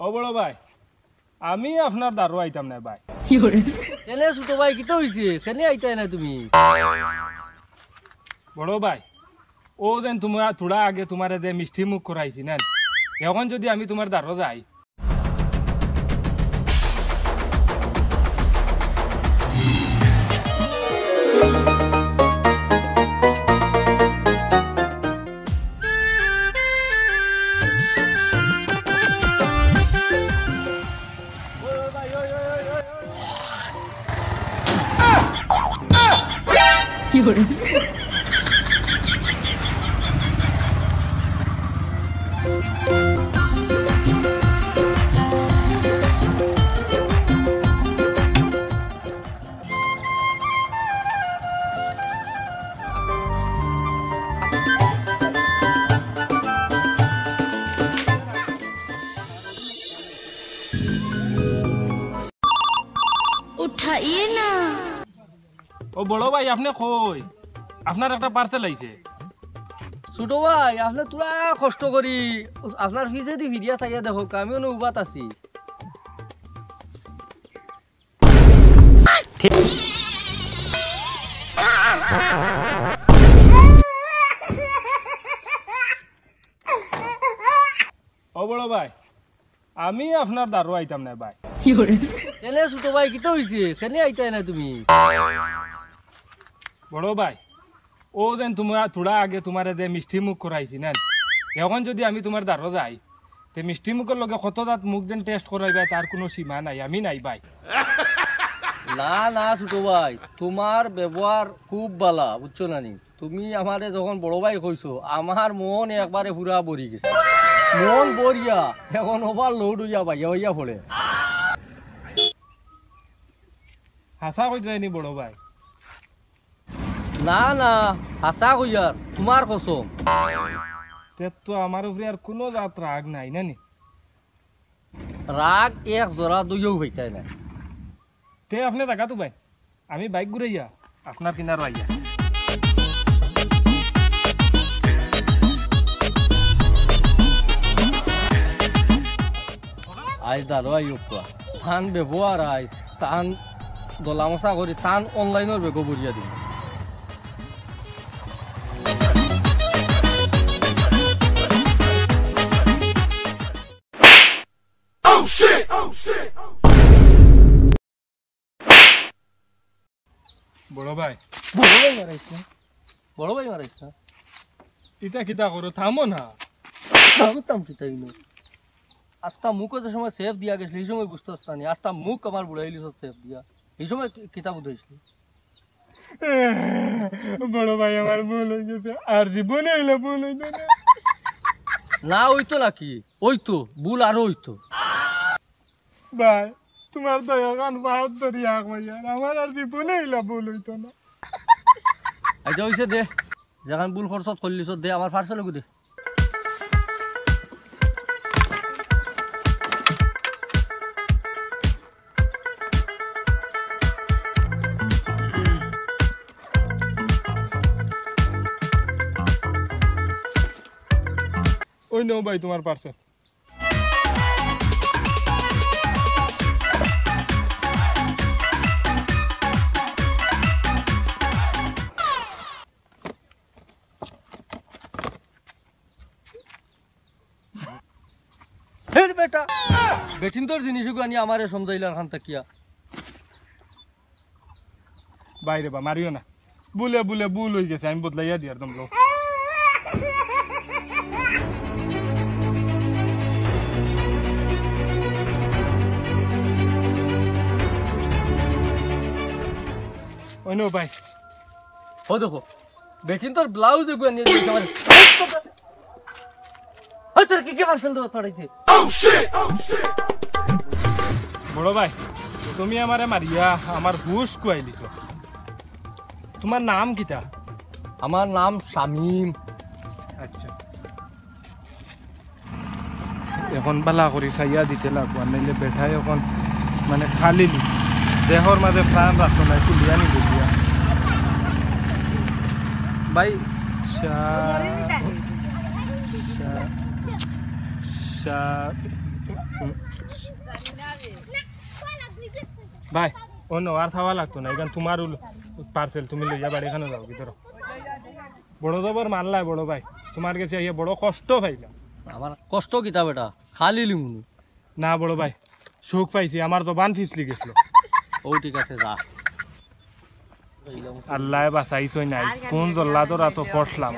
ও বড় ভাই আমি আপনার দারো আইতাম না ভাই। কেনে ছোট ভাই কিতা হইছে কেনে আইতাই না তুমি? বড় ভাই ও দেন তোমার থোড়া আগে তোমার দে মিষ্টি মুখ করাইছি না, এখন যদি আমি তোমার দারো যাই उठाइए ना। ও বড় ভাই আপনি কই আপনার একটা পার্সেল আইছে। ছোট ভাই আপনি তোরা কষ্ট করি আপনার ফিসে দি ভিডিও চাইয়া দেখো আমিও উবাত আছি। ও বড় ভাই আমি আপনার দারো আইতাম না ভাই। কেনে ছোট ভাই কিতা হইছে কেনে আইতাই না তুমি? বড় ভাই ও দেন তোমার থোড়া আগে তোমার দে মিষ্টি মুখ করাইছি না, এখন যদি আমি তোমার দারো যাই তে মিষ্টি মুখের লগে কত দাঁত মুখ দেন টেস্ট করাইবা তার কোনো সীমা নাই, আমি নাই ভাই। না না ছোট ভাই তোমার ব্যবহার খুব ভালা বুঝছো না নি? তুমি আমারে যখন বড় ভাই কইছো আমার মন একবারে পুরা ভরি গেছে, মন বরিয়া এখন ওভার লোড হইয়া ভাইয়া হইয়া পড়ে। হাসা কইতাইনি বড় ভাই? না না হাসা কইয়ার তোমার কসম। তে তো আমার উপরে আর কোনো জাত রাগ নাই না নি? রাগ এক জোড়া দুইও হইতাই না। তে আপনি দেখা তো ভাই আমি বাইক ঘুরাইয়া আপনার কিনার আইয়া। আইস দারো আইয়ুক তান ব্যবহার আইস তান দলামশা করি তান অনলাইনের বেগো বরিয়া দিন। বড় ভাই বড় ভাই মারাইস না, বড় ভাই মারাইস না। ইটা কিতা করো থামো না। থামতাম কিতাই না। আস্তা মুখ যে সময় সেফ দিয়া গেছিল এই সময় বুঝতে আসতানি আস্তা মুখ আমার বুড়াইলি সব সেফ দিয়া এই সময় কিতাব উঠাইছিল। বড় ভাই আমার ভুল হয়ে গেছে, আর জীবনে হইলে ভুল হইতো না। না ওইতো নাকি ওইতো ভুল আরো হইতো। ভাই তোমার দয়া গান বাহাত ধরি আগ ভাইয়া, আমার আর জীবনে হইলে ভুল হইতো না। আচ্ছা হইছে দে যেখান ভুল খরচত করলিস দে আমার পার্সেলকে দে। ওই নাও ভাই তোমার পার্সেল। হের বেটা বেটিন তোর জিনিসগুলো আনি আমারে সমঝাইলার খান তাকিয়া। বাইরে বা মারিও না, বুলে বুলে ভুল হয়ে গেছে আমি বদলাইয়া দিয়ার দম লো। ওই নো ভাই ও দেখো বেটিন তোর ব্লাউজ এগুলো নিয়ে দিয়েছে আমার। ওই তোর কি পার্সেল দেওয়া ছড়াইছে? বড় ভাই তুমি আমারে মারিয়া আমার হুশ কুয়াই দিছ। তোমার নাম কিতা? আমার নাম শামিম। আচ্ছা এখন বালা করি চাইয়া দিতে লাগবো, নাইলে বেঠাই এখন মানে খালি দেহর মাঝে প্রাণ রাখতো না, একটু লিয়া নিব দিয়া ভাই। ভাই অন্য আর খাওয়া লাগতো না, এখানে তোমার পার্সেল তুমি লইয়া বাড়ি এখানে যাও ভিতর। বড় দবর মারলাই বড় ভাই, তোমার কাছে আইয়া বড় কষ্ট পাইলাম। আমার কষ্ট কিতা বেটা, খালি লিমুনি। না বড় ভাই, সুখ পাইছি, আমার তো বান ফিসলি গেছিল। ও ঠিক আছে যা। আল্লাহ বাঁচাইছই নাই, কোন জল্লাদরা তো ফসলাম।